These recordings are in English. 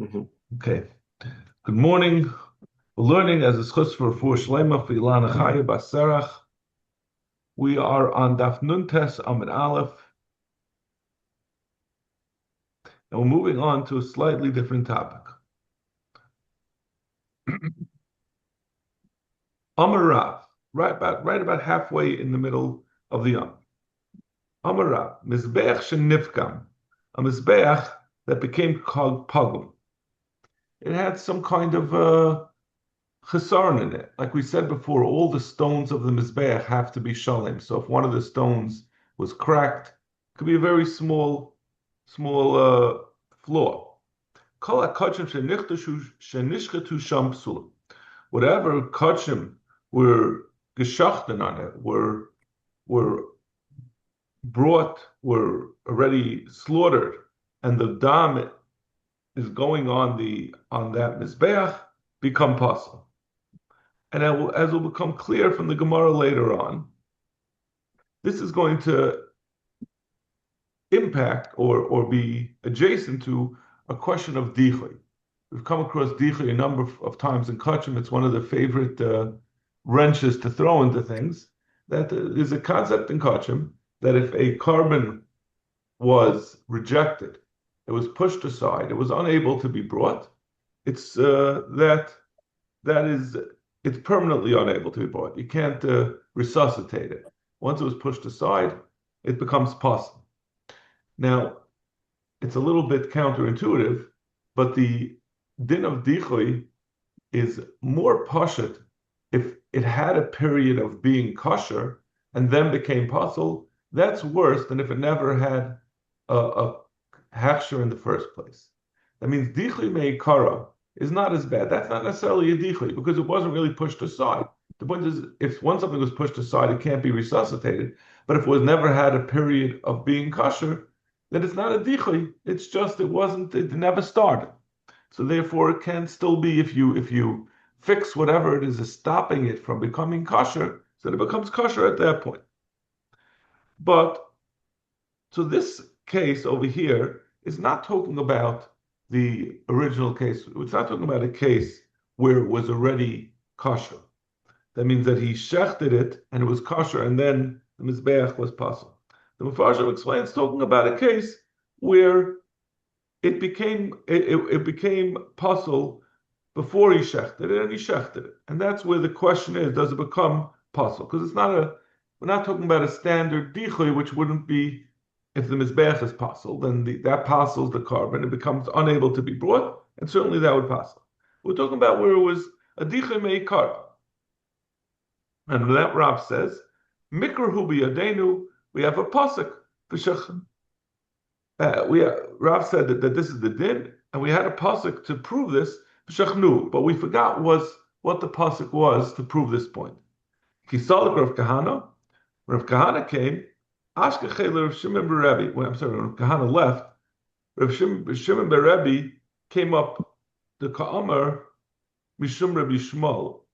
Okay. Good morning. We're learning as a schus for Shlema for Ilana Chaya Baserach. We are on Daf Nuntes Amid Aleph, and we're moving on to a slightly different topic. Amar Rav, right about halfway in the middle of the Yom. Amar Rav, Mizbeach Shenifkam, a Mizbeach that became called Pagum. It had some kind of chesaron in it. Like we said before, all the stones of the Mizbeach have to be shalim. So if one of the stones was cracked, it could be a very small flaw. Whatever kachim were geschachten on it, were were already slaughtered, and the dam is going on that Mizbeach, become possible. And as will become clear from the Gemara later on, this is going to impact or be adjacent to a question of dichui. We've come across dichui a number of times in Kachim. It's one of the favorite wrenches to throw into things. That is a concept in Kachim that if a carbon was rejected, it was pushed aside, it was unable to be brought, it's it's permanently unable to be brought. You can't resuscitate it. Once it was pushed aside, it becomes possible. Now, it's a little bit counterintuitive, but the din of dichui is more pashut if it had a period of being kosher and then became possible. That's worse than if it never had a hechsher in the first place. That means dichui meikara is not as bad. That's not necessarily a dichui because it wasn't really pushed aside. The point is, if once something was pushed aside, it can't be resuscitated. But if it was never had a period of being kosher, then it's not a dichui. It's just it never started. So therefore, it can still be if you fix whatever it is stopping it from becoming kosher, so that it becomes kosher at that point. But so this case over here is not talking about the original case. It's not talking about a case where it was already kosher. That means that he shechted it and it was kosher, and then the mizbeach was possible. The Mefarshim explains talking about a case where it became possible before he shechted it, and he shechted it, and that's where the question is: does it become possible? Because we're not talking about a standard dichui, which wouldn't be. If the mizbeach is possible, then that passes the carbon. It becomes unable to be brought, and certainly that would pass. We're talking about where it was a dichui meikar, and that Rav says, "Mikra hu biyadenu." We have a pasuk v'shachan. Rav said that this is the din, and we had a pasuk to prove this v'shachnu, but we forgot what the pasuk was to prove this point. Kisalik Rav Kahana. Rav Kahana came. Ashkechel Rav Shimon Berebi. When Rav Kahana left, Rav Shimon Berebi came up the Ka'amar Mishum Rabbi Shmuel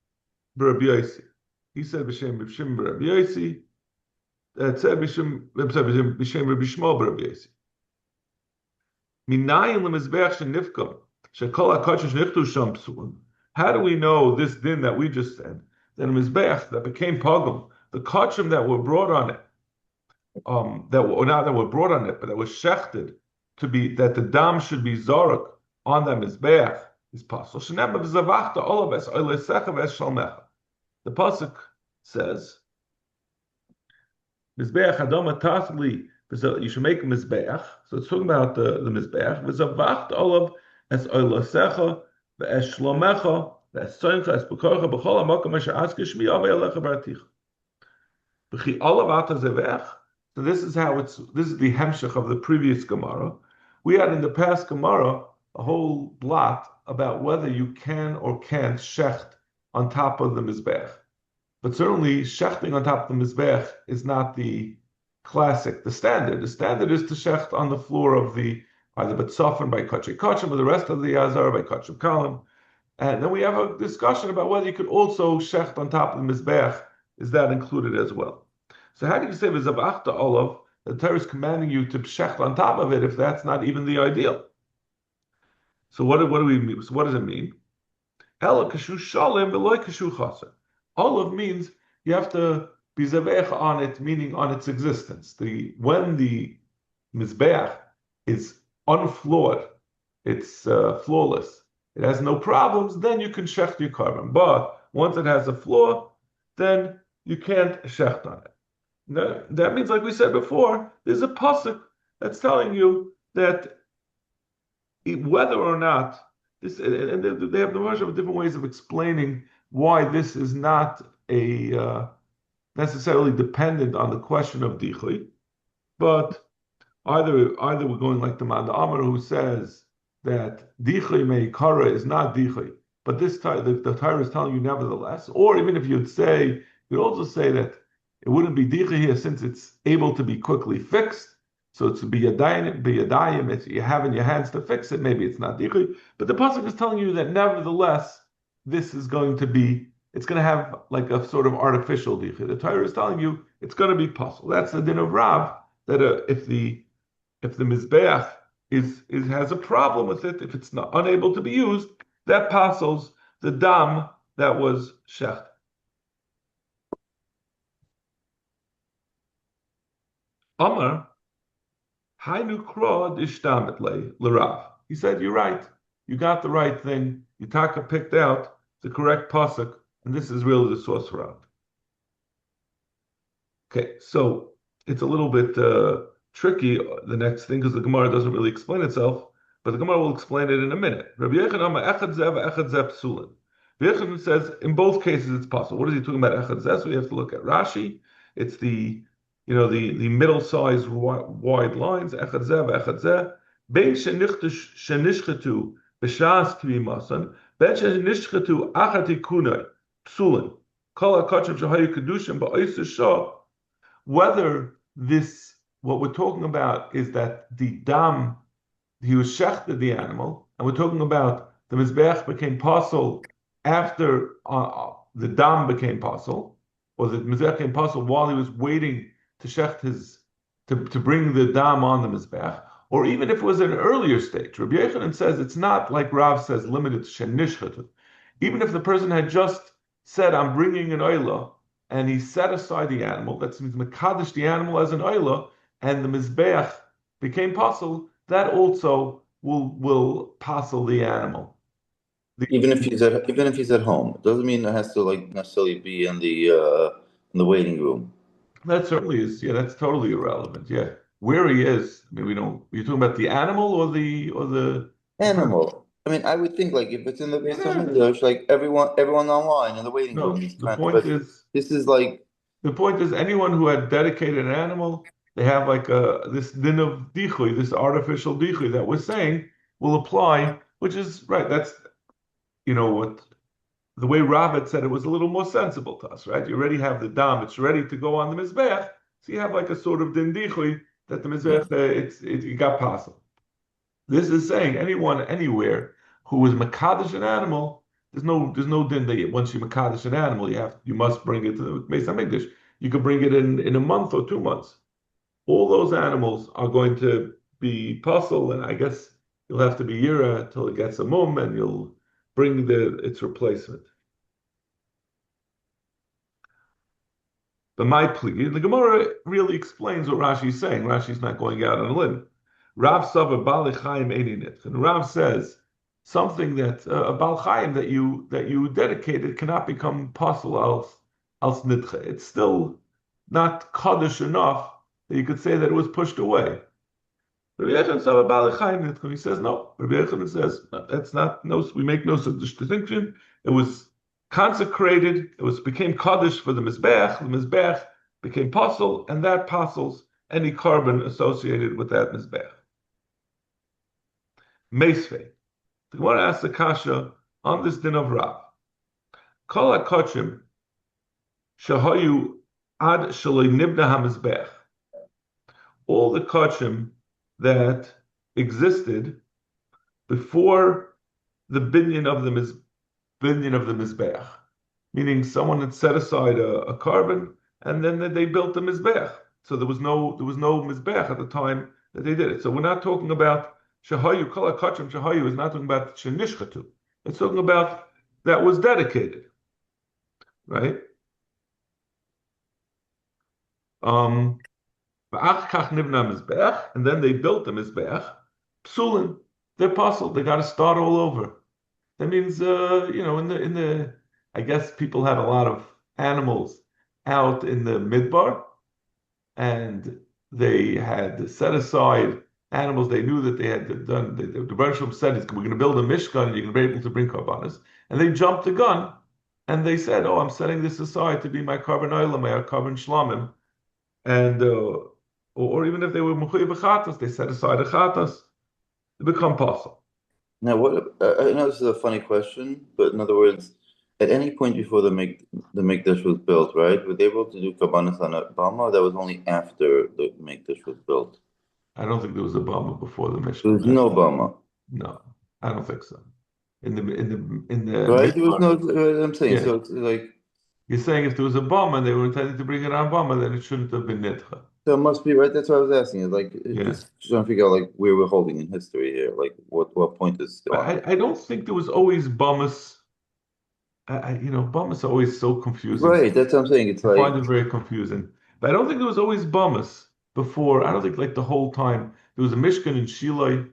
Berebi Yosi. He said B'Shem Rav Shimon Berebi Yosi. That said B'Shem Rabbi Shmuel Berebi Yosi. Minayin lemizbeach shenifkam shekol hakadosh nichtu sham psulim. How do we know this din that we just said, that a mizbeach that became pogum, the kachim that were brought on it, that were brought on it, but that was shechted to be that the dam should be zarek on the mizbeach is possible. The pasuk says, "Mizbeach adama tasli." You should make a mizbeach. So it's talking about the mizbeach. V'zavacht olav es oilasecha ve'es shlomecha ve'es soimcha es bekorcha b'chol hamakom asher aske shmi avei alecha baraticha. V'chi olav ata zevech. So this is the hemshech of the previous Gemara. We had in the past Gemara a whole blot about whether you can or can't shecht on top of the mizbech. But certainly shechting on top of the mizbech is not the classic, the standard. The standard is to shecht on the floor of the either B'tzafon by Kachem Kachem or the rest of the Yazar by Kachem Kalim. And then we have a discussion about whether you could also shecht on top of the mizbech. Is that included as well? So how do you say v'zavachta olav? The Torah is commanding you to shecht on top of it if that's not even the ideal. So what do we mean? So what does it mean? Ela kashu shalim v'loy kashu chaser. Olav means you have to be zevech on it, meaning on its existence. When the mizbeach is unflawed, it's flawless, it has no problems, then you can shecht your carbon. But once it has a flaw, then you can't shecht on it. That means, like we said before, there's a pasuk that's telling you that whether or not this, and they have the bunch of different ways of explaining why this is not a necessarily dependent on the question of dichui, but either we're going like the Manda Amar, who says that dichui meikara is not dichui, but this time the Torah is telling you nevertheless, or even if you'd also say that it wouldn't be dichui here since it's able to be quickly fixed. So it's biyadayim, it's you have in your hands to fix it. Maybe it's not dichui, but the pasuk is telling you that nevertheless this is going to be. It's going to have like a sort of artificial dichui. The Torah is telling you it's going to be possible. That's the din of Rav, that if the mizbeach has a problem with it, if it's not unable to be used, that passes the dam that was shecht. Amar Hainu kro dishtamet l'Rav. He said, "You're right. You got the right thing. Yitaka picked out the correct pasuk, and this is really the source for it." Okay, so it's a little bit tricky, the next thing, because the Gemara doesn't really explain itself, but the Gemara will explain it in a minute. Rabbi Yochanan echad zev echad zev psulin. Rabbi Yochanan says in both cases it's possible. What is he talking about? Echad zev. So we have to look at Rashi. It's the middle-sized wide lines. Echad zev echad zev. Bein shenishchetu b'shas kvimasan. Ben shenishchetu achati kunai psulin. Kol hakachav shahayu kedushim ba'oisa shah. Whether what we're talking about is that the dam, he was shechted the animal, and we're talking about the mizbeach became pasul after the dam became pasul, or the mizbeach became pasul while he was waiting to shecht to bring the dam on the mizbeach, or even if it was an earlier stage. Rabbi Yochanan says it's not like Rav says limited to shenishchatu. Even if the person had just said, "I'm bringing an oila," and he set aside the animal, that means mekadosh the animal as an oila, and the mizbeach became pasul, that also will pasul the animal. Even if he's at home, it doesn't mean it has to like necessarily be in the waiting room. That certainly is, yeah, that's totally irrelevant. Yeah, where he is, I mean, we don't. You're talking about the animal or the Animal. I mean, I would think like if it's in the Beis Hamikdash, like everyone online in the waiting No, room is the kind point of. is This is like the point is anyone who had dedicated an animal, they have like this din of dichui, this artificial dichui that we're saying will apply, which is right. That's what the way Rabbit said it was a little more sensible to us, right? You already have the dam; it's ready to go on the mizbech, so you have like a sort of din dichui that the mizbech it got possible. This is saying anyone anywhere who is makadosh an animal, there's no din that once you makadosh an animal, you must bring it to the Beis Hamikdash. You can bring it in a month or 2 months. All those animals are going to be puzzle, and I guess you'll have to be yira till it gets a mum, and you'll bring its replacement. But my plea, the Gemara really explains what Rashi is saying. Rashi's not going out on a limb. Rav Sava Bali Chaim Eininit. And Rav says something that a Bal Chaim that you dedicated cannot become possible als nitche. It's still not kaddish enough that you could say that it was pushed away. Rabbi Yochanan Sava Bali Chaim Nitche. He says no. Rabbi Yochanan says no, that's not no. We make no such distinction. It was consecrated. It became kaddish for the mizbech. The mizbech became pasul, and that pasuls any carbon associated with that mizbech. Meisvei. The Gemara asks the kasha on this din of Rav. Kol hakochim shahayu ad shalei nibna hamizbech. All the kochim that existed before the binyan of the mizbech, meaning someone had set aside a carbon and then they built the mizbech. So there was no mizbech at the time that they did it. So we're not talking about Shahayu kol hakachim shahayu is not talking about shenishchatu. It's talking about that was dedicated, right? Um, and then they built the mizbeach. Psulin, they're puzzled. They got to start all over. That means, I guess people had a lot of animals out in the midbar, and they had set aside animals. They knew that they had done. The Rebbe Shalom said, "We're going to build a mishkan, and you're going to be able to bring karbanas." And they jumped the gun, and they said, "Oh, I'm setting this aside to be my carbon oilam, my carbon shlamim." And or even if they were mechuyev chatas, they set aside a chatas. They become possible. Now, what I know this is a funny question, but in other words, at any point before the Mikdash was built, right? Were they able to do Kabbanis on a Bama, or that was only after the Mikdash was built? I don't think there was a Bama before the There was Mishkan. no Bama. No, I don't think so. In the Right? There was Midbar, no, I'm saying, yeah. so it's like, You're saying if there was a Bama and they were intending to bring it on Bama, then it shouldn't have been Nidcha. so it must be, right? That's what I was asking. It's like, Yeah. just trying to figure out like where we're holding in history here. Like, what point is still on? I don't think there was always Bamas. Bamas are always so confusing. Right, that's what I'm saying. It's I like, find it very confusing. But I don't think there was always Bamas before. I don't think like the whole time. There was a Mishkan in Shiloi.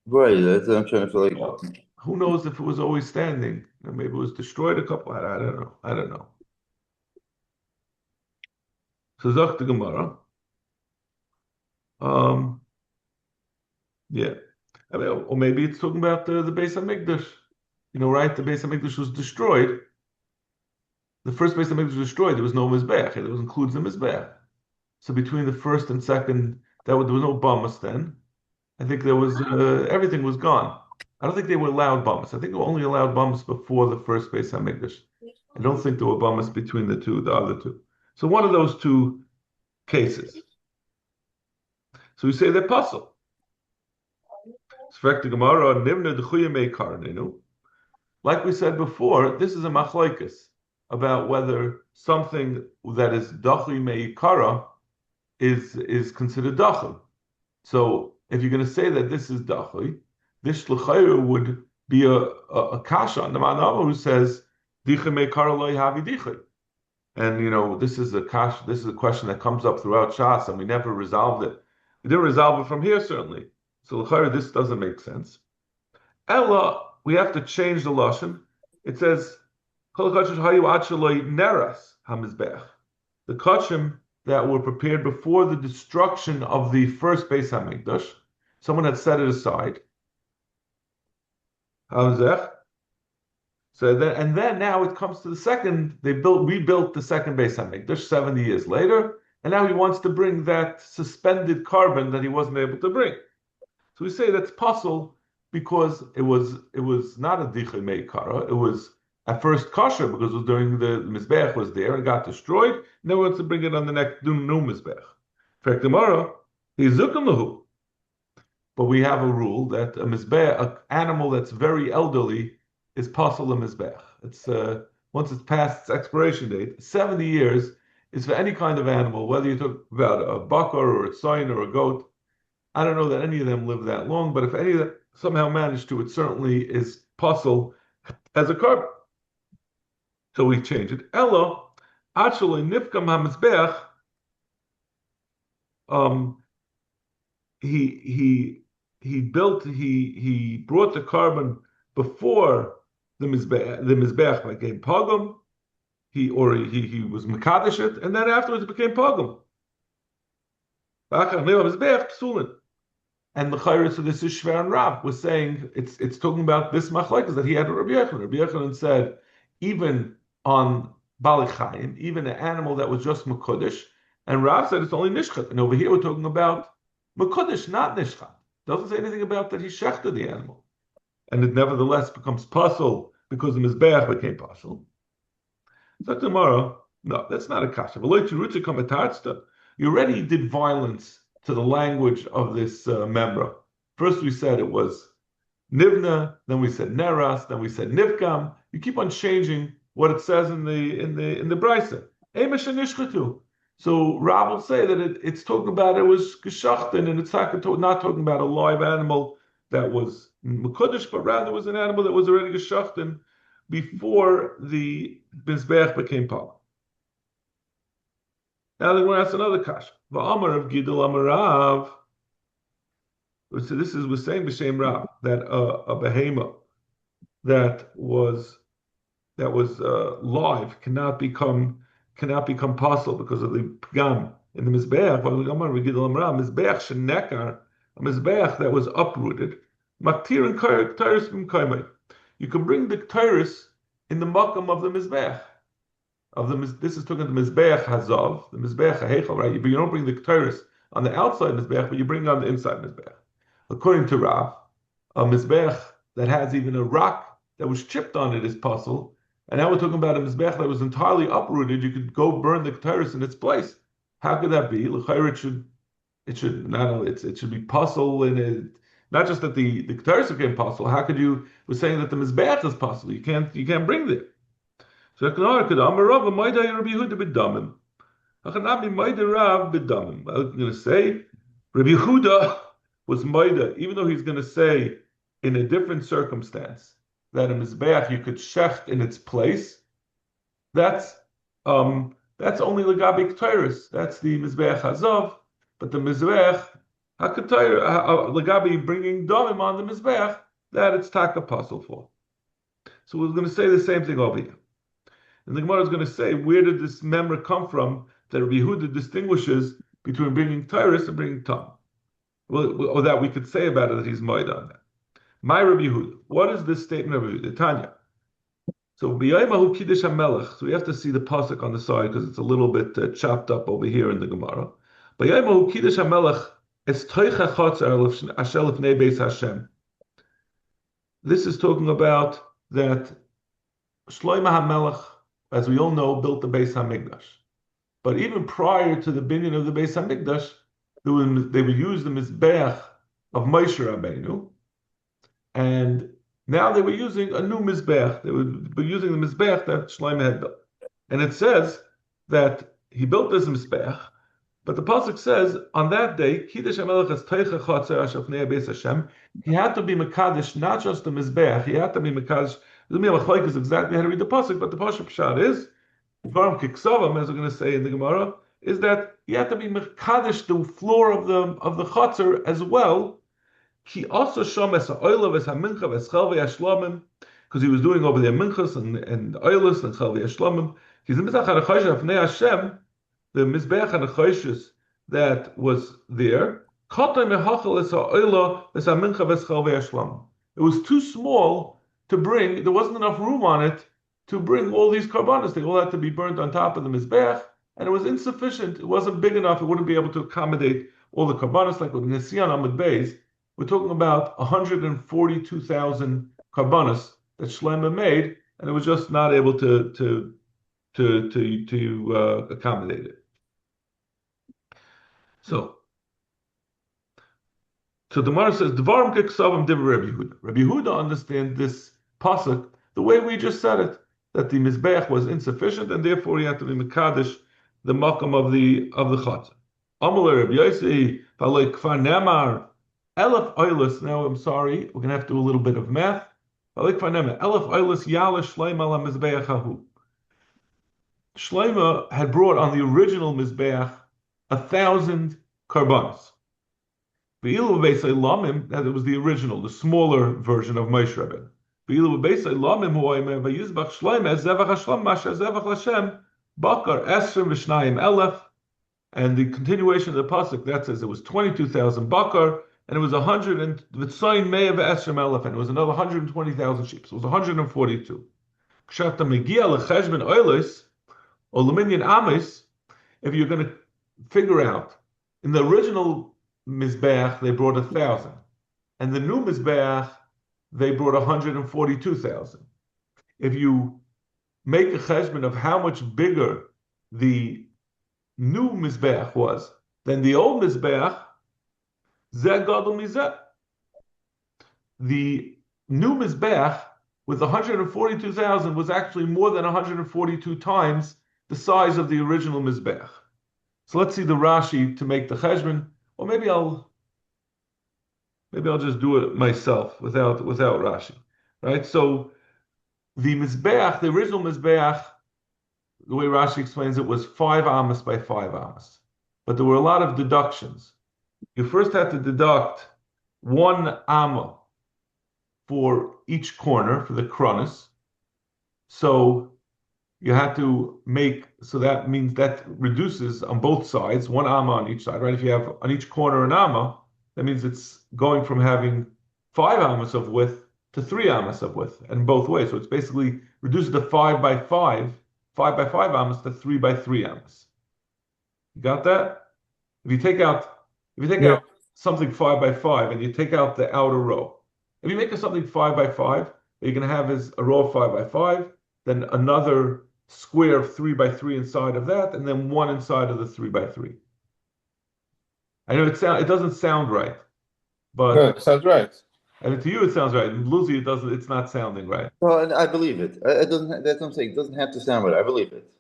right, that's what I'm trying to feel like. Who knows if it was always standing? Maybe it was destroyed a couple. I don't know. I don't know. So Zok the Gemara. Yeah. I mean, or maybe it's talking about the Beis Hamikdash. Right? The Beis Hamikdash was destroyed. The first Beis Hamikdash was destroyed. There was no Mizbeach. It was includes the Mizbeach. So between the first and second, there was no Bamas then. I think there was everything was gone. I don't think they were allowed Bamas. I think they were only allowed Bamas before the first Beis Hamikdash. I don't think there were Bamas between the other two. So one of those two cases. So we say they're puzzle. Like we said before, this is a machlokes about whether something that is dachi meikara is considered dachi. So if you're going to say that this is dachi, this l'chayru would be a kasha on the manama who says dicha meikara lo havi dicha. And this is a kasha. This is a question that comes up throughout Shas, and we never resolved it. We didn't resolve it from here certainly. So l'chayru, this doesn't make sense. Ella, we have to change the lashon. It says kol kachim hayu acheloi neras hamizbech. The kachim that were prepared before the destruction of the first Beis Hamikdash, someone had set it aside. Hamizbech. So then now it comes to the second. They rebuilt the second Beis Hamikdash 70 years later, and now he wants to bring that suspended carbon that he wasn't able to bring. So we say that's possible because it was not a dicha meikara. It was at first kosher because it was during the mizbech was there and got destroyed. Now he wants to bring it on the next new mizbech. In fact, tomorrow he's zukim lahu. But we have a rule that a mizbech, an animal that's very elderly, is possible a mizbech. It's once it's past its expiration date, 70 years is for any kind of animal, whether you talk about a bakar or a tzayin or a goat. I don't know that any of them live that long, but if any of them somehow managed to, it certainly is possible as a carbon. So we change it. Ella, actually, nifkam hamizbech. He brought the carbon before the mizbech became pogum. He was mekadesh it, and then afterwards it became pogum. And the Chayr, so this is Shver and Rav, was saying it's talking about this machlekes that he had with Rabbi Yochanan. Rabbi Yochanan said, even on Bali Chayim, even an animal that was just Mekudesh, and Rav said it's only Nishchat. And over here we're talking about Mekudesh, not Nishchat. Doesn't say anything about that he shechted the animal. And it nevertheless becomes pasul because the Mizbeach became pasul. So tomorrow, no, that's not a kasha. You already did violence to the language of this memra. First we said it was nivna, then we said neras, then we said nivkam. You keep on changing what it says in the brisa. So Rav will say that it's talking about it was geschachten, and it's not talking about a live animal that was mekudesh, but rather was an animal that was already geschachten before the mizbeach became pal. Now then, we're asked another kasha. Va'amar of Gidel Amarav. So this is we're saying b'shem Rav that a behema that was live cannot become possible because of the pgam in the mizbeach. Mizbeach shenekar, a mizbeach that was uprooted. Maktir and tyrus b'mkaimai. You can bring the tyrus in the makam of the mizbeach. This is talking the mizbeach hazav, the mizbeach hahechal, right? But you don't bring the tyrus on the outside mizbeach, but you bring it on the inside mizbeach. According to Rav, a mizbeach that has even a rock that was chipped on it is puzzle. And now we're talking about a mizbeach that was entirely uprooted. You could go burn the tyrus in its place. How could that be? It should be puzzle, and it not just that the tyrus became puzzle. How could you? We're saying that the mizbeach is puzzle. You can't bring there. So I'm going to say Rabbi Yehuda was Maida, even though he's going to say in a different circumstance that a mizbeach you could shecht in its place. That's only legabi ketayris. That's the mizbeach hazav, but the mizbeach hakatayr legabi bringing damim on the mizbeach that it's taka puzzle for. So we're going to say the same thing over here. And the Gemara is going to say, where did this memra come from that Rabbi Yehuda distinguishes between bringing tyrus and bringing tam? Well, or that we could say about it that he's moed on that. My Rabbi Yehuda. What is this statement of Rabbi Yehuda? Tanya. So b'yaymahu kiddush hamelech. So we have to see the pasuk on the side because it's a little bit chopped up over here in the Gemara. B'yaymahu kiddush hamelech es toicha chotzer asher lifnei beis Hashem. This is talking about that Shlomo HaMelech, as we all know, built the Beis HaMikdash. But even prior to the binyan of the Beis HaMikdash, they would use the Mizbeach of Moshe Rabbeinu, and now they were using a new Mizbeach. They would be using the Mizbeach that Shlomo had built. And it says that he built this Mizbeach, but the pasuk says, on that day, Kiddush HaMelech es teicha chotzer asher lifnei beis Hashem, he had to be Mekadesh, not just the Mizbeach, he had to be Mekadesh. The Miyamachleik is exactly how to read the pasuk, but the pasuk pshat is, Dvarim Kiksavam, as we're going to say in the Gemara, is that you have to be mekadesh the floor of the chotzer as well. Ki also shomes ha'oila v'hamincha v'schal v'yashlamim, because he was doing over there minchas and oilas and chal v'yashlamim. He's the mizbech ha'nechoshes afnei Hashem, the mizbech ha'nechoshes that was there. Kotay mehachal es ha'oila v'hamincha v'schal v'yashlamim. It was too small to bring. There wasn't enough room on it to bring all these karbanos. They all had to be burnt on top of the mizbech, and it was insufficient. It wasn't big enough. It wouldn't be able to accommodate all the karbanos. Like with Nesian Amud Beis, we're talking about 142,000 karbanos that Shlomo made, and it was just not able to accommodate it. So the Gemara says, "Dvarim keksavam divrei Rabbi Yehuda." Rabbi Yehuda understand this pasuk the way we just said it, that the mizbeach was insufficient, and therefore he had to be mekadesh the makam of the chatzah. Amalei Rabbi Yossi v'alei kfar nemar elef oilus. Now I'm sorry, we're going to have to do a little bit of math. V'alei kfar nemar elef oilus yala shleima la mizbeach hahu. Shlomo had brought on the original mizbeach 1,000 karbanos. Ve'ilu b'beisei lamim, that it was the original, the smaller version of Moshe Rabbeinu. Ve'ilu b'beisei lamim hu'aymer v'yizbach shlomo zevach hashlam masher zevach l'Hashem bakar esrim v'shnayim elef. And the continuation of the pasuk that says it was 22,000 bakar, and it was 100 and v'tzayin mei v'esrim elef, and it was another 120,000 sheep. So it was 142. K'shata megia l'cheshbon oilis or l'minyan amis, if you're going to figure out in the original mizbeach they brought 1,000, and the new mizbeach they brought 142,000. If you make a cheshbon of how much bigger the new mizbeach was than the old mizbeach, zeh gadol mizeh. The new mizbeach with 142,000 was actually more than 142 times the size of the original mizbeach. So let's see the Rashi to make the cheshbon, or maybe I'll Maybe I'll just do it myself without Rashi, right? So the mizbeach, the original mizbeach, the way Rashi explains it, was 5 amos by 5 amos, but there were a lot of deductions. You first had to deduct 1 amma for each corner for the kronos. So you had to make, so that means that reduces on both sides, 1 amma on each side, right? If you have on each corner an amma, that means it's going from having 5 amos of width to 3 amos of width, and both ways. So it's basically reduced to 5 by 5 amos to 3 by 3 amos. You got that? If you take out, if you take Yeah. out something 5 by 5 and you take out the outer row, if you make something 5 by 5, what you're going to have is a row of 5 by 5, then another square of 3 by 3 inside of that, and then one inside of the 3 by 3. I know it doesn't sound right, No, but it sounds right. I mean, to you it sounds right. And Lucy, it doesn't. It's not sounding right. Well, and I believe it. It doesn't. That's what I'm saying. It doesn't have to sound right. I believe it.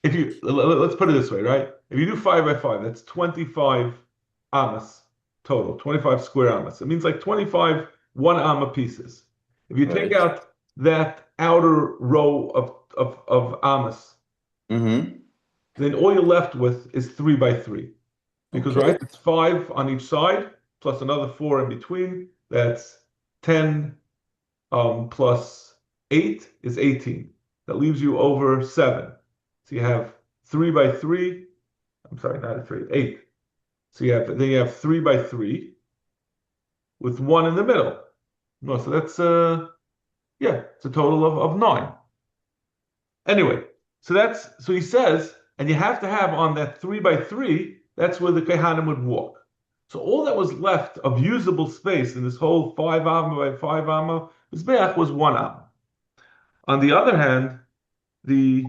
If you let's put it this way, right? If you do 5 by 5, that's 25 amas total, 25 square amas. It means like 25 1 amma pieces. If you take Right. out that outer row of amas, Mm-hmm. then all you're left with is 3 by 3. Because Okay. right, it's 5 on each side plus another 4 in between. That's 10 plus 8 is 18. That leaves you over 7. So you have 3 by 3. I'm sorry, not a 3, 8. So you have 3 by 3 with 1 in the middle. No, so that's yeah, it's a total of 9. Anyway, so he says, and you have to have on that 3 by 3, that's where the Kehanim would walk. So all that was left of usable space in this whole 5 amma by 5 amma mizbeach was 1 amma. On the other hand, the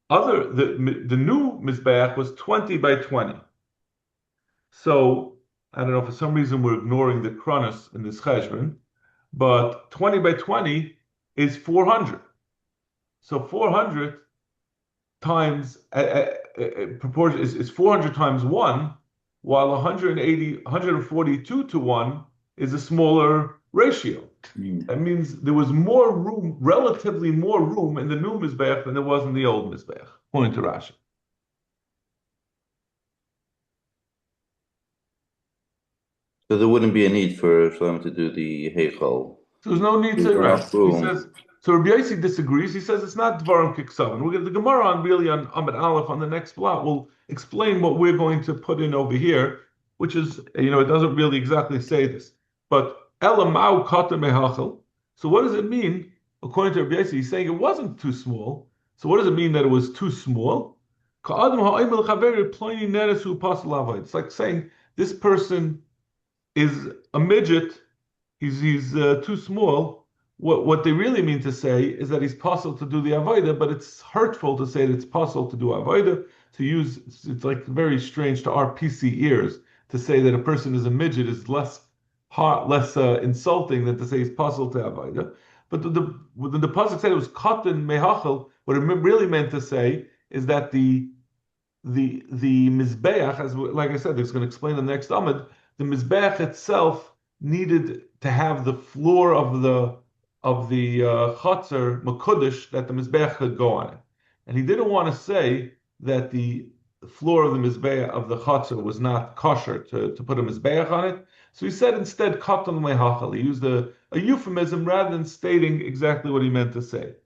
the new mizbeach was 20 by 20. So I don't know, for some reason we're ignoring the kronos in this cheshbon, but 20 by 20 is 400. So 400 times proportion is 400 times 1, while 142 to 1 is a smaller ratio. That means there was more room, relatively more room in the new Mizbeach than there was in the old Mizbeach, according to Rashi. So there wouldn't be a need for Shlomo to do the Heichal. So there's no need to, There's right? enough He room. says, so Rabbi Yossi disagrees. He says it's not Dvarim Kiksavan. We're going the Gemara on really on Amid Aleph on the next block will explain what we're going to put in over here, which is, it doesn't really exactly say this. But Elamau Katan Mehachel. So what does it mean? According to Rabbi Yossi, he's saying it wasn't too small. So what does it mean that it was too small? It's like saying this person is a midget. He's too small. What they really mean to say is that he's possible to do the avodah, but it's hurtful to say that it's possible to do avodah. It's like very strange to our PC ears to say that a person is a midget is less insulting than to say it's possible to avodah. But when the pasuk said it was katan mehachel, what it really meant to say is that the mizbeach, as like I said, it's going to explain in the next amud, the mizbeach itself needed to have the floor of the chatzar makudish that the mizbeach could go on it, and he didn't want to say that the floor of the mizbeach of the chatzar was not kosher to put a mizbeach on it. So he said instead katan mehachal. He used a euphemism rather than stating exactly what he meant to say.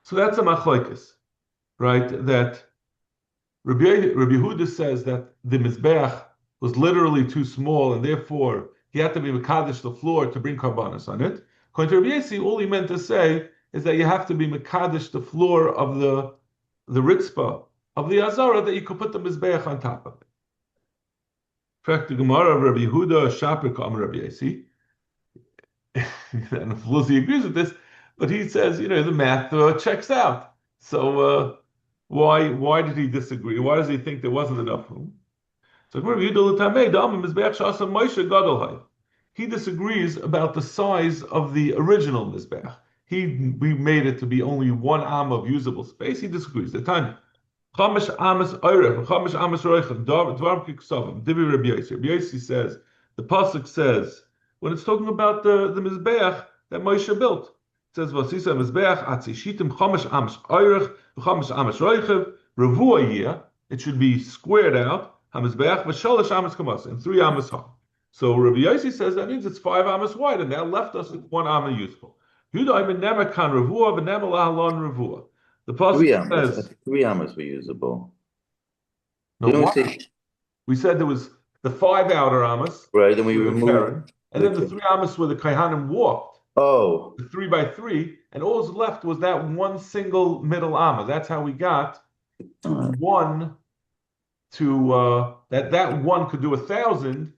So that's a machlokes, right? That Rabbi Yehuda says that the mizbeach was literally too small, and therefore he had to be mekadesh the floor to bring karbanos on it. According to Rabbi Yossi, all he meant to say is that you have to be mekadesh the floor of the ritzpah of the azara that you could put the mizbeach on top of it. In fact, the Gemara of Rabbi Yehuda Shaper Kam Rabbi Yossi, and Lucy agrees with this, but he says, the math checks out. So why did he disagree? Why does he think there wasn't enough room? So he disagrees about the size of the original mizbeach. We made it to be only 1 amma of usable space. He disagrees. The time Chamish Amos Oirech, Chamish Amos Roichem, Dvarm Kiksavim, Divi Rabbi Yossi. Rabbi Yossi says, the pasuk says, when it's talking about the Mizbeach that Moshe built, it says, Vasisa Mizbeach, Atzishitim, Chamish Amos Oirech, Chamish Amos Roichem, Ravua Yeh, it should be squared out, HaMizbeach, Vashalish Amos Kamas, and 3 Amos high. So Rabbi Yossi says that means it's 5 Amos wide, and that left us with 1 Amma useful. Yuday Benemer Kan Ravua, Benemer Lahalon Ravua. The pasuk I says, think 3 amas were usable. no, Didn't we why? say We said there was the 5 outer amas right? Then we with the removed Karen, and then the 3 amas where the Kaihanim walked, Oh, the 3 by 3, and all that's left was that one single middle amma. That's how we got to one to that one could do 1,000.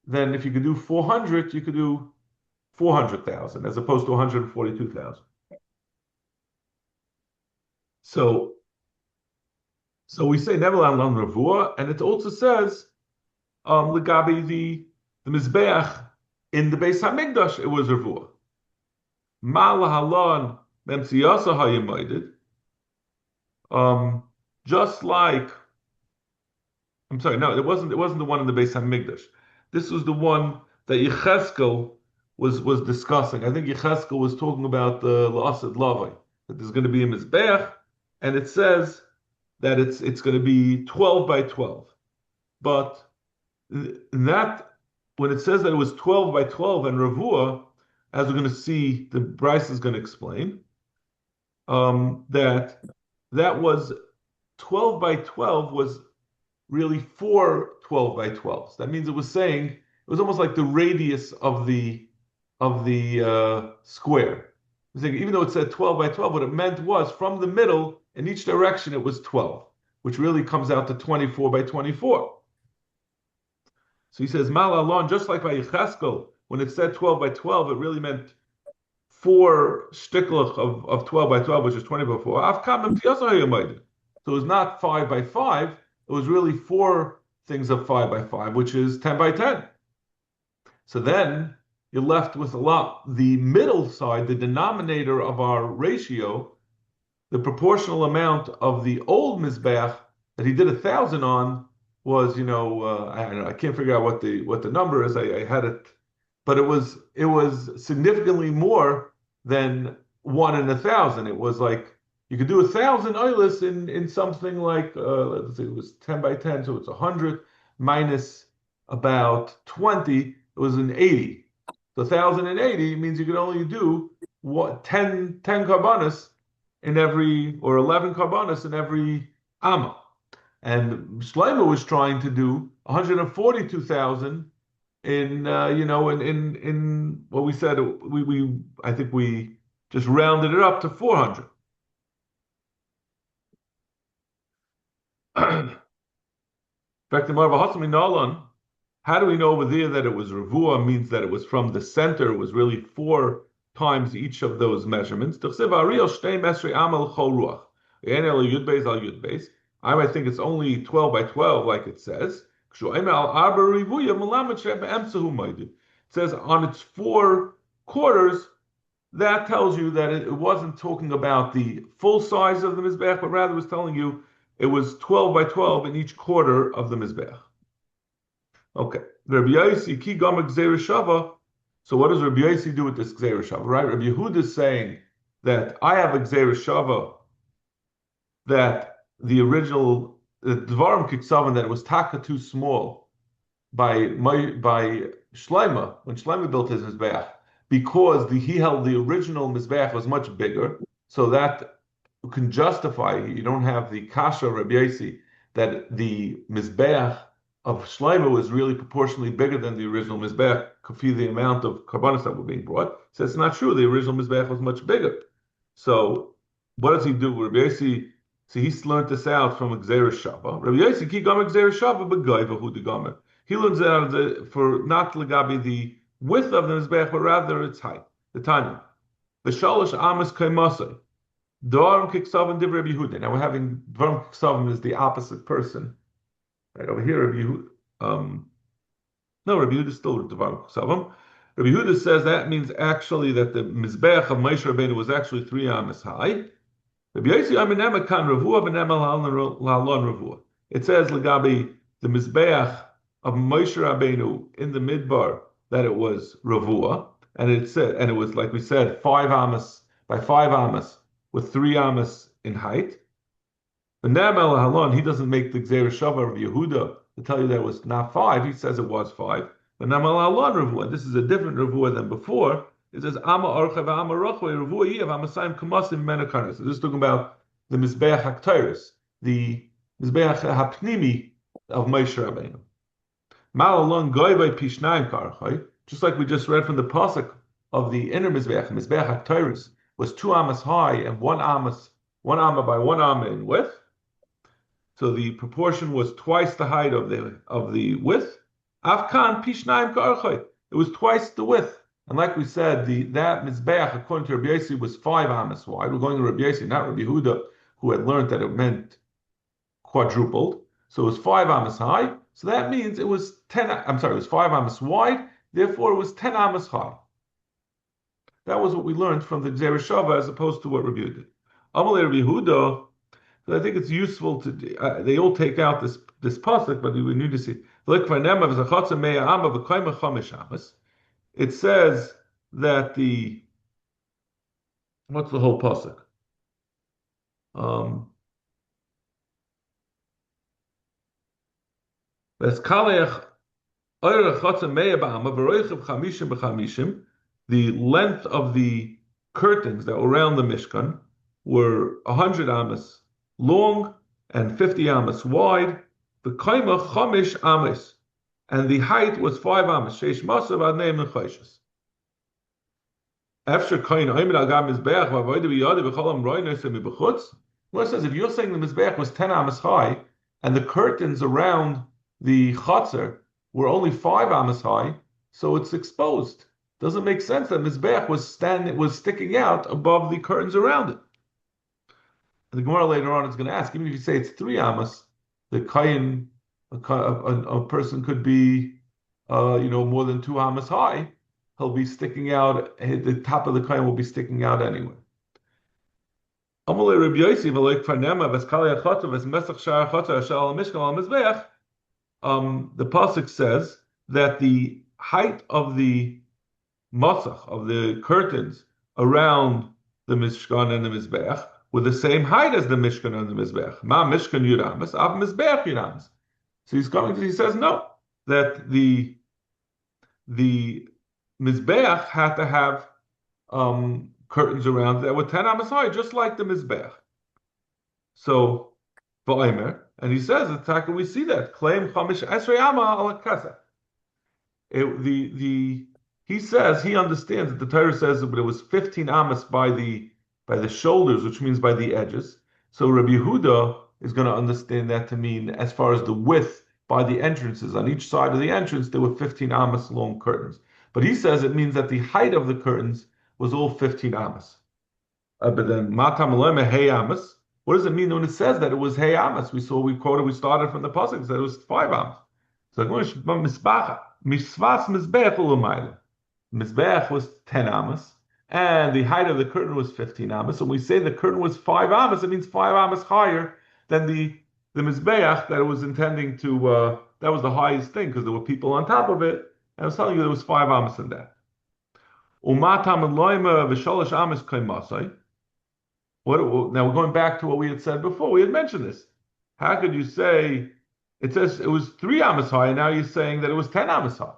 Then if you could do 400, you could do 400,000 as opposed to 142,000. So we say never lan ravua, and it also says legabi the mizbeach in the Beis Hamikdash it was ravua. Ma lahalon memtziyasa hayemoided. Just like I'm sorry, no, it wasn't the one in the Beis Hamikdash. This was the one that Yecheskel was discussing. I think Yecheskel was talking about the La'asid Lavai, that there's going to be a mizbeach, and it says that it's going to be 12 by 12. But that when it says that it was 12 by 12 and Ravua, as we're going to see, the Bryce is going to explain that was 12 by 12 was really 4 12 by 12s. That means it was saying it was almost like the radius of the square. Even though it said 12 by 12, what it meant was from the middle in each direction it was 12, which really comes out to 24 by 24. So he says, Mal Alon, just like by Yecheskel, when it said 12 by 12, it really meant 4 shtiklach of 12 by 12, which is 20 by 4. So it was not 5 by 5, it was really 4 things of 5 by 5, which is 10 by 10. So then you're left with a lot. The middle side, the denominator of our ratio, the proportional amount of the old Mizbeach that he did 1,000 on was, I don't know, I can't figure out what the number is. I had it, but it was significantly more than 1 in 1,000. It was like you could do 1,000 oilis in something like let's see, it was 10 by 10, so it's 100 minus about 20. It was an 80. So 1,080 means you could only do 10 karbanas in every, or 11 karbanas in every amma. And Shlomo was trying to do 142,000 in in what we said. I think we just rounded it up to 400. In fact, how do we know over there that it was Ravua means that it was from the center? It was really 4 times each of those measurements. I might think it's only 12 by 12, like it says. It says on its 4 quarters, that tells you that it wasn't talking about the full size of the Mizbeach, but rather was telling you it was 12 by 12 in each quarter of the Mizbeach. Okay. Rabbi Yossi, ki gam gzeira shava. So what does Rabbi Yossi do with this gzeira shava, right? Rabbi Yehuda is saying that I have a gzeira shava that the original Dvarim Kiksavan that it was taka too small by Shlomo when Shlomo built his mizbeach because he held the original mizbeach was much bigger, so that can justify you don't have the kasha Rabbi Yossi that the mizbeach of Shlomo is really proportionally bigger than the original mizbeach, kafi the amount of karbanos that were being brought. So it's not true. The original mizbeach was much bigger. So what does he do? Rabbi Yossi. So he learned this out from Gzeira Shava. Rabbi Yossi ki gamer Gzeira Shava b'goyva hu de gamer. He learns it out for not legabi the width of the mizbeach, but rather its height. The time. The shalosh amas kaimasai. Dvarim kiksavan div Rabbi Yehuda. Now we're having Dvarim kiksavan is the opposite person. Right over here, Rabbi Yehuda. No, Rabbi Yehuda is still Dvarim kiksavan. Rabbi Yehuda says that means actually that the mizbeach of Moshe Rabbeinu was actually 3 amas high. It says Lagabi the Mizbeach of Moshe Rabbeinu in the Midbar that it was Ravua, and it was like we said 5 amas by 5 amas with 3 amas in height. But Ne'em Halon, he doesn't make the Gzeir Shava of Yehuda to tell you that it was not 5. He says it was 5. But Ne'em Halon Ravua, this is a different Ravua than before. It says Ama Orcha Ama Rochwe Ravua Yev Amasayim Kamasim Menakaris. So this is talking about the Mizbeach Hakteris, the Mizbeach Hapnimi of Moshe Rabbeinu. Malalon Goyvay Pishnayim Karachai, just like we just read from the pasuk of the inner Mizbeach Hakteris was 2 amas high and 1 amma by 1 amma in width. So the proportion was twice the height of the width. Avkan Pishnayim Karachai, it was twice the width. And like we said, that Mizbeach, according to Rabbi Yossi, was 5 amas wide. We're going to Rabbi Yossi, not Rabbi Yehuda, who had learned that it meant quadrupled. So it was 5 amas high. So that means it was it was 5 amas wide. Therefore, it was 10 amas high. That was what we learned from the Gzeir Shava as opposed to what Rabbi Yehuda did. Amalei Rabbi Yehuda, I think it's useful to, they all take out this pasuk, but we need to see. It says that what's the whole pasuk? The length of the curtains that were around the Mishkan were 100 amas long and 50 amas wide. The kaima chamish amas, and the height was 5 amas. Sheish masav ad neim nechoshes. After kain oimed al gam mizbeach v'avodah b'yada v'cholam roinos and it says if you're saying the mizbeach was 10 amas high and the curtains around the chatzar were only 5 amas high, so it's exposed. Doesn't make sense that mizbeach was sticking out above the curtains around it. The Gemara later on is going to ask, even if you say it's 3 amas, the kain, a person could be, more than 2 amas high. He'll be sticking out. The top of the kain will be sticking out anyway. The pasuk says that the height of the masach, of the curtains around the Mishkan and the Mizbeach were the same height as the Mishkan and the Mizbeach. Ma Mishkan Yuramas, Av Mizbeach Yuramas. So he says no, that the Mizbeach had to have curtains around that were 10 amas high, just like the Mizbeach. So, V'omer, and he says, attack, we see that claim Chamish Esrei Ama al Kasa. He says he understands that the Torah says that it was 15 amas by the shoulders, which means by the edges. So Rabbi Yehuda is going to understand that to mean as far as the width by the entrances. On each side of the entrance, there were 15 amas long curtains. But he says it means that the height of the curtains was all 15 amas. But then Matam Alema Hey Amas. What does it mean when it says that it was Hey Amas? We started from the pasuk, it said it was 5 amas. So Mizbeach was 10 amas, and the height of the curtain was 15 amas. So when we say the curtain was 5 amas, it means 5 amas higher than the Mizbeach that it was intending to, that was the highest thing, because there were people on top of it, and I was telling you there was 5 amas in that. Now we're going back to what we had said before. We had mentioned this. How could you say, it says it was 3 amas high, and now you're saying that it was 10 amas high?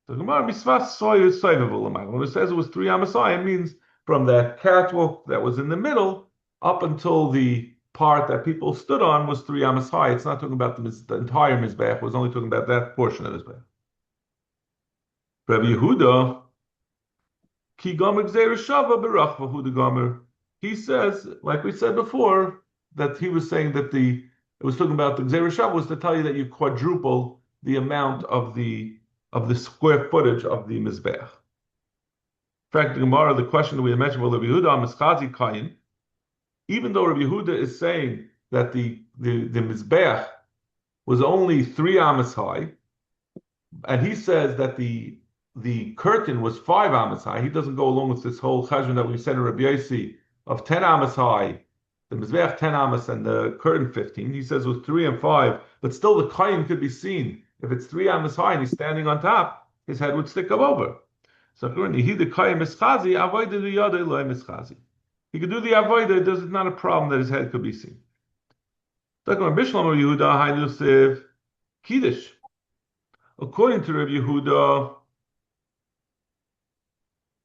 So when it says it was 3 amas high, it means from that catwalk that was in the middle up until the part that people stood on was 3 amas high. It's not talking about the entire Mizbeach. It was only talking about that portion of the Mizbeach. Rabbi Yehuda, Ki Gomer Gzeir Shava Berach Vahuda Gomer. He says, like we said before, that he was saying that it was talking about the Gzeir Shava was to tell you that you quadruple the amount of the square footage of the Mizbeach. In fact, the Gemara, the question that we had mentioned, well, Rabbi Yehuda Mischazi Kayin, even though Rabbi Yehuda is saying that the Mizbeach was only 3 amas high, and he says that the curtain was 5 amas high, he doesn't go along with this whole cheshbon that we said in Rabbi Yossi of 10 amas high, the Mizbeach 10 amas and the curtain 15, he says with 3 and 5, but still the Kohen could be seen. If it's 3 amas high and he's standing on top, his head would stick up over. So he the Kohen mischazi, avoid the yada loy mischazi. He could do the avodah, there's not a problem that his head could be seen. According to Rabbi Yehuda,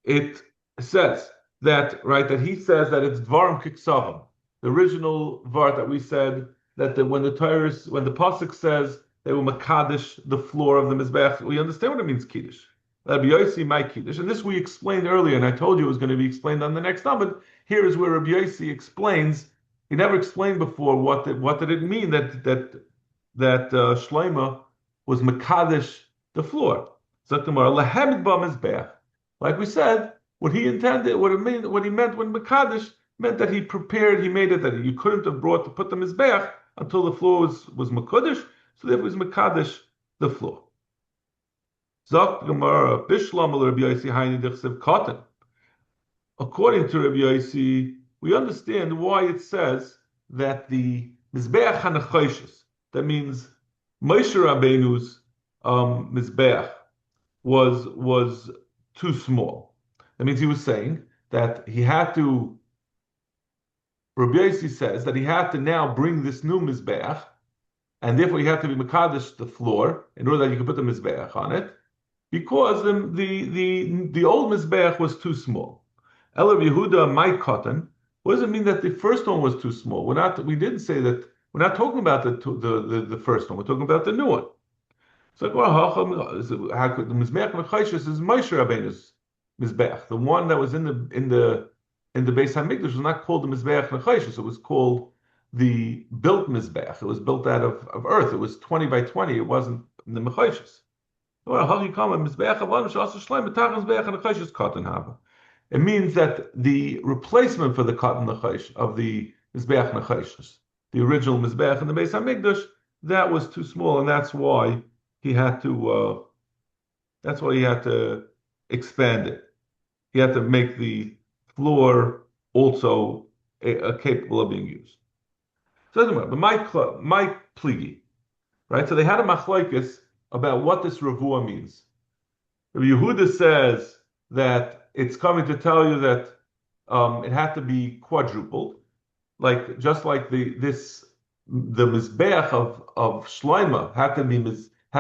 it says that, right, that he says that it's dvarim kiksavim, the original vart that we said that when the pasuk says they were makadish the floor of the mizbech, we understand what it means kiddush. Rabbi Yossi my kiddush, and this we explained earlier, and I told you it was going to be explained on the next Amud. Here is where Rabbi Yossi explains. He never explained before what did it mean that Shlomo was makadish the floor. Like we said, what he intended, what he meant when makadish meant that he prepared, he made it that you couldn't have put the mizbeach until the floor was makadish, so therefore it was makadish the floor. According to Rabbi Yossi, we understand why it says that the Mizbeach HaNechoshes, that means Moshe Rabbeinu's Mizbeach was too small. That means he was saying that he had to, Rabbi Yossi says that he had to now bring this new Mizbeach, and therefore he had to be Mekadesh the floor in order that you could put the Mizbeach on it, because the old Mizbeach was too small. Elav Yehuda, my cotton. What does it mean that the first one was too small? We didn't say that. We're not talking about the first one. We're talking about the new one. So how could the Mizbeach Mechayshis is Moshe Rabbeinu's Mizbeach? The one that was in the Beis Hamikdash was not called the Mizbeach Mechayshis. It was called the built Mizbeach. It was built out of earth. It was 20 by 20. It wasn't the Mechayshis. It means that the replacement for the cotton nechash of the Mizbeach nechashis, the original Mizbeach in the Beis Hamikdash, that was too small, and that's why he had to. That's why he had to expand it. He had to make the floor also capable of being used. So anyway, but my pligi, right? So they had a machlokes about what this revuah means. Rabbi Yehuda says that it's coming to tell you that it had to be quadrupled, just like the mizbeach of Shlomo had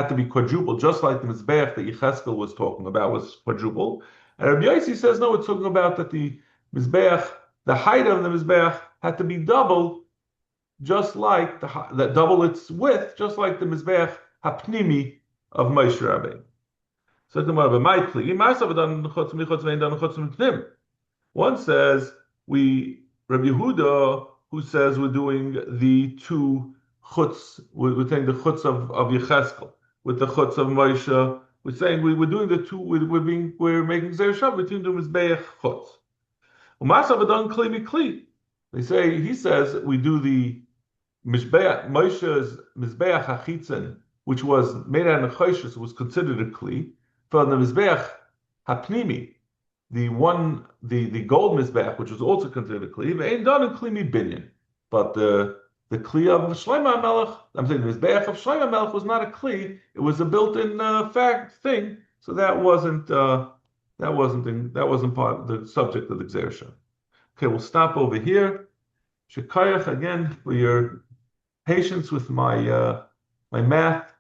to be quadrupled, just like the mizbeach that Yecheskel was talking about was quadrupled. And Rabbi Yossi says no, it's talking about that the mizbeach, the height of the mizbeach had to be doubled, just like that double its width, just like the mizbeach hapnimi of Moshe Rabbeinu. So one says Rabbi Yehuda, who says we're doing the two chutz, we're taking the chutz of Yecheskel with the chutz of Moshe. We're saying we're doing the two. We're making Zevachim between the mizbeach chutz. He says we do the Moshe's mizbeach hachitzin, which was made out of nechoshes, was considered a kli. For the mizbeach hapnimi, the gold mizbeach, which was also considered a kli, ain't done in kli mi binyan. But the kli of Shlomo HaMelech, I'm saying the mizbeach of Shlomo HaMelech was not a kli; it was a built-in fact thing. So that wasn't part of the subject of the Gzerah. Okay, we'll stop over here. Shekayach again for your patience with my math.